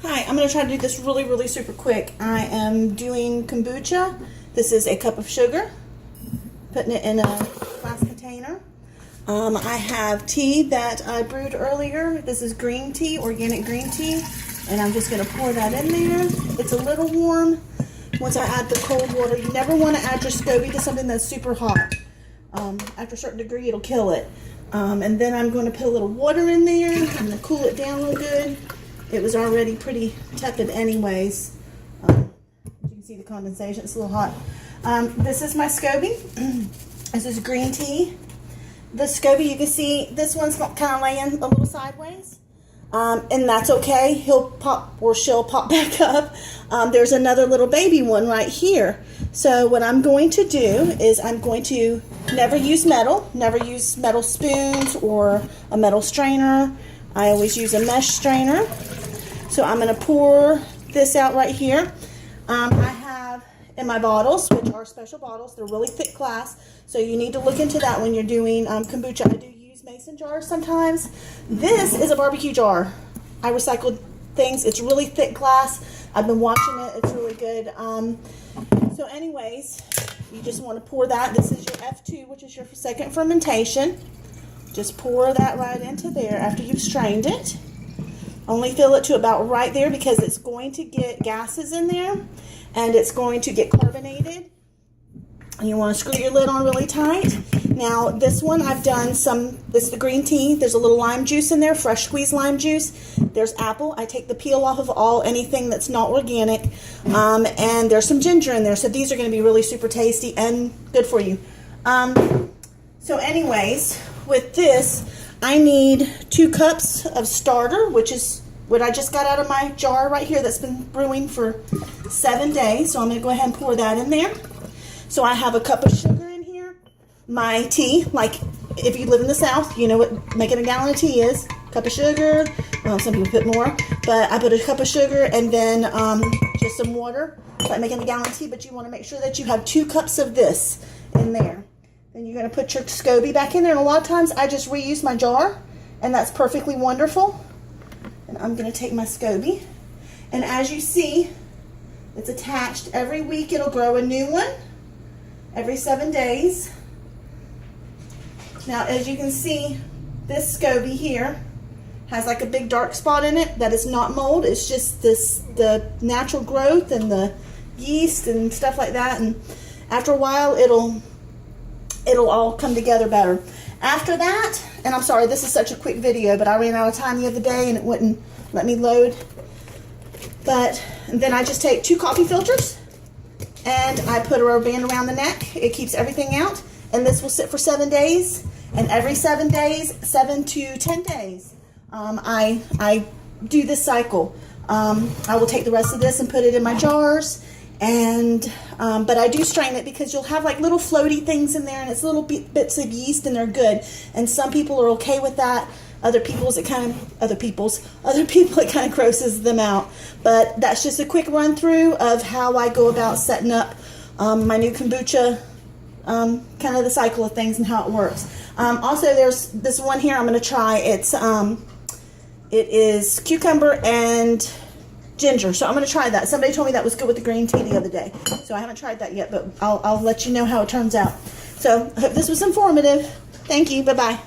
Hi, I'm going to try to do this really super quick. I am doing kombucha. This is a cup of sugar, putting it in a glass container. I have tea that I brewed earlier. This is green tea, organic green tea, and I'm just going to pour that in there. It's a little warm. Once I add the cold water, you never want to add your SCOBY to something that's super hot. After a certain degree, it'll kill it. And then I'm going to put a little water in there. I'm going to cool it down real good. It was already pretty tepid anyways. You can see the condensation, it's a little hot. This is my SCOBY. This is green tea. The SCOBY, you can see this one's kind of laying a little sideways. And that's okay. He'll pop or she'll pop back up. There's another little baby one right here. So what I'm going to do is I'm going to never use metal spoons or a metal strainer. I always use a mesh strainer. So I'm going to pour this out right here. I have in my bottles, which are special bottles, they're really thick glass, so you need to look into that when you're doing kombucha. I do use mason jars sometimes. This is a barbecue jar. I recycled things. It's really thick glass. I've been watching it. It's really good. So anyways, you just want to pour that. This is your F2, which is your second fermentation. Just pour that right into there after you've strained it. Only fill it to about right there because it's going to get gases in there and it's going to get carbonated. And you want to screw your lid on really tight. Now this one I've done this is the green tea. There's a little lime juice in there, fresh squeezed lime juice. There's apple. I take the peel off of anything that's not organic. And there's some ginger in there. So these are going to be really super tasty and good for you. So anyways, with this, I need 2 cups of starter, which is what I just got out of my jar right here that's been brewing for 7 days. So I'm going to go ahead and pour that in there. So I have a cup of sugar in here. My tea, like if you live in the South, you know what making a gallon of tea is. Cup of sugar. Well, some people put more, but I put a cup of sugar and then just some water. It's like making a gallon of tea, but you want to make sure that you have 2 cups of this in there. Then you're going to put your SCOBY back in there. And a lot of times I just reuse my jar, and that's perfectly wonderful. And I'm going to take my SCOBY. And as you see, it's attached. Every week it'll grow a new one. Every 7 days. Now, as you can see, this SCOBY here has like a big dark spot in it. That is not mold. It's just the natural growth and the yeast and stuff like that. And after a while, it'll all come together better. After that, and I'm sorry, this is such a quick video, but I ran out of time the other day and it wouldn't let me load. But then I just take 2 coffee filters and I put a rubber band around the neck. It keeps everything out, and this will sit for 7 days. And every 7 days, 7 to 10 days, I do this cycle. I will take the rest of this and put it in my jars. And but I do strain it because you'll have like little floaty things in there, and it's little bits of yeast, and they're good. And some people are okay with that. Other people it kind of grosses them out. But that's just a quick run through of how I go about setting up my new kombucha, kind of the cycle of things and how it works. Also, there's this one here I'm going to try. It is cucumber and ginger, so I'm going to try that. Somebody told me that was good with the green tea the other day, so I haven't tried that yet, but I'll let you know how it turns out. So I hope this was informative. Thank you. Bye-bye.